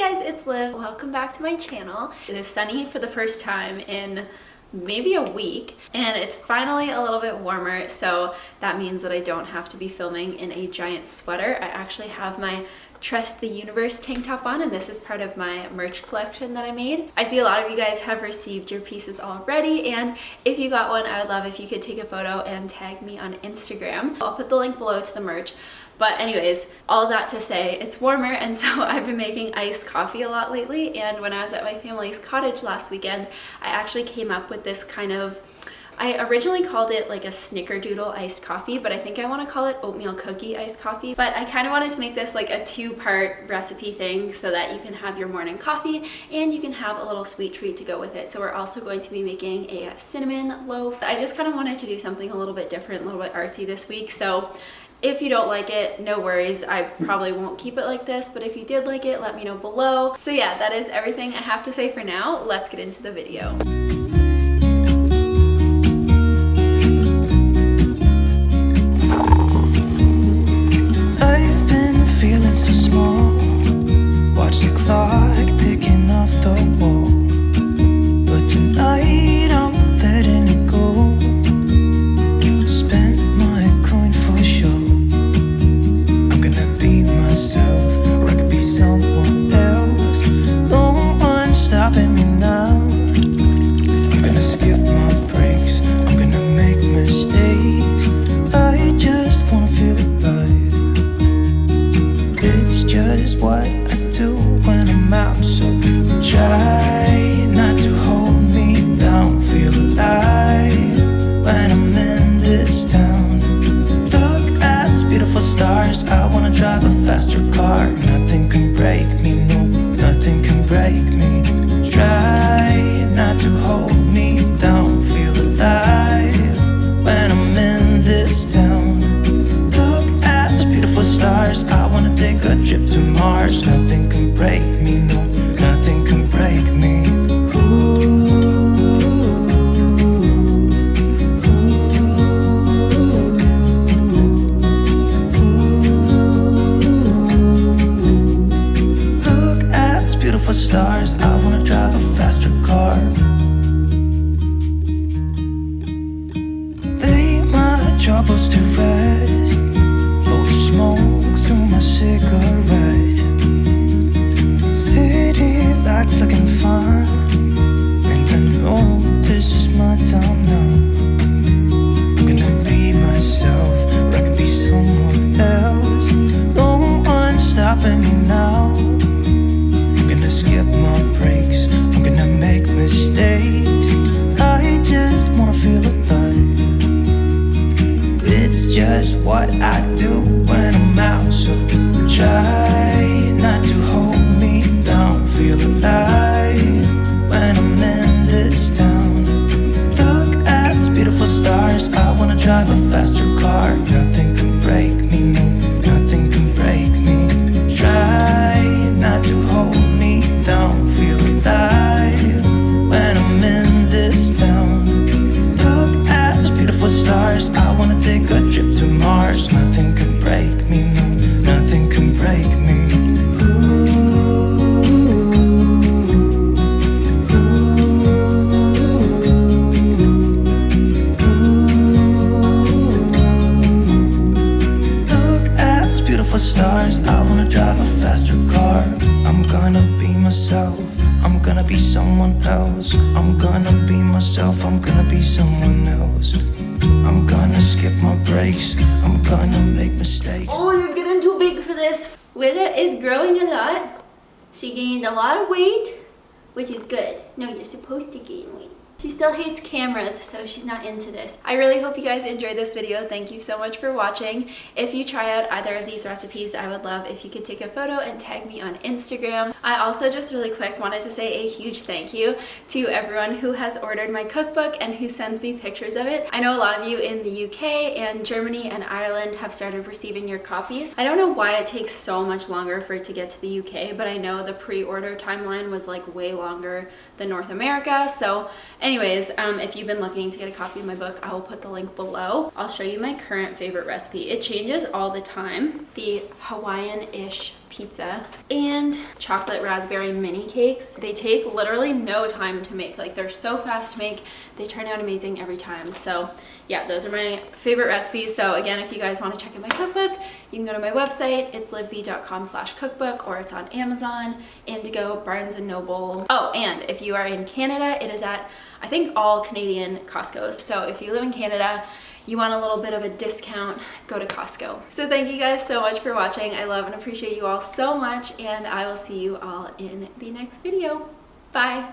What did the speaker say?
guys, it's Liv. Welcome back to my channel. It is sunny for the first time in maybe a week, and it's finally a little bit warmer, so that means that I don't have to be filming in a giant sweater. I actually have my Trust the Universe tank top on, and this is part of my merch collection that I made. I see a lot of you guys have received your pieces already, and if you got one, I would love if you could take a photo and tag me on Instagram. I'll put the link below to the merch. But anyways, all that to say, it's warmer, and so I've been making iced coffee a lot lately. And when I was at my family's cottage last weekend, I actually came up with this kind of, I originally called it like a snickerdoodle iced coffee, but I think I want to call it oatmeal cookie iced coffee. But I kind of wanted to make this like a two-part recipe thing so that you can have your morning coffee and you can have a little sweet treat to go with it. So we're also going to be making a cinnamon loaf. I just kind of wanted to do something a little bit different, a little bit artsy this week. So if you don't like it, no worries. I probably won't keep it like this, but if you did like it, let me know below. So yeah, that is everything I have to say for now. Let's get into the video. I've been feeling so small. Watch the clock ticking off the wall. But tonight I'm letting it go. Spend my coin for sure. I'm gonna be myself, or I could be someone else. No one's stopping me now. I'm gonna skip my breaks. I'm gonna make mistakes. I just wanna feel alive. It's just what I do when I'm out, so try not to hold me down. Feel alive when I'm in this town. Look at these beautiful stars. I wanna drive a faster car. Nothing can break me, no, nothing can break me. Try not to hold me down. Feel alive when I'm in this town. Look at these beautiful stars. I wanna take a trip to Mars. Nothing can break me, no, nothing can break me. Look at these beautiful stars. I wanna drive a faster car. Lay my troubles to rest. Blow the smoke through my cigarette. City lights looking fine, and I know this is my time now. I'm gonna be myself, or I could be someone else. No one's stopping me now. I'm gonna skip my breaks. I'm gonna make mistakes. I just wanna feel alive. It's just what I do when I'm out, so try not to hold me down. Feel alive when I'm in this town. Look at these beautiful stars. I wanna drive a faster car. Nothing can break me, no, nothing can break me. Try not to hold me down. Feel alive when I'm in this town. Look at these beautiful stars. I wanna take a trip to Mars. Nothing can break me, no, nothing can break me. Look at these beautiful stars. I wanna drive a faster car. I'm gonna be myself. I'm gonna be someone else. I'm gonna be myself. I'm gonna be someone else. I'm gonna skip my breaks. I'm gonna make mistakes. Oh, you're getting too big for this. Willa is growing a lot. She gained a lot of weight, which is good. No, you're supposed to gain weight. She still hates cameras, so she's not into this. I really hope you guys enjoyed this video. Thank you so much for watching. If you try out either of these recipes, I would love if you could take a photo and tag me on Instagram. I also just really quick wanted to say a huge thank you to everyone who has ordered my cookbook and who sends me pictures of it. I know a lot of you in the UK and Germany and Ireland have started receiving your copies. I don't know why it takes so much longer for it to get to the UK, but I know the pre-order timeline was like way longer than North America. So Anyways, if you've been looking to get a copy of my book, I will put the link below. I'll show you my current favorite recipe. It changes all the time. The Hawaiian-ish pizza and chocolate raspberry mini cakes. They take literally no time to make. Like, they're so fast to make. They turn out amazing every time. So yeah, those are my favorite recipes. So again, if you guys want to check out my cookbook, you can go to my website. It's livb.com/cookbook, or it's on Amazon, Indigo, Barnes & Noble. Oh, and if you are in Canada, it is at, I think, all Canadian Costco's. So if you live in Canada, you want a little bit of a discount, go to Costco. So thank you guys so much for watching. I love and appreciate you all so much, and I will see you all in the next video. Bye.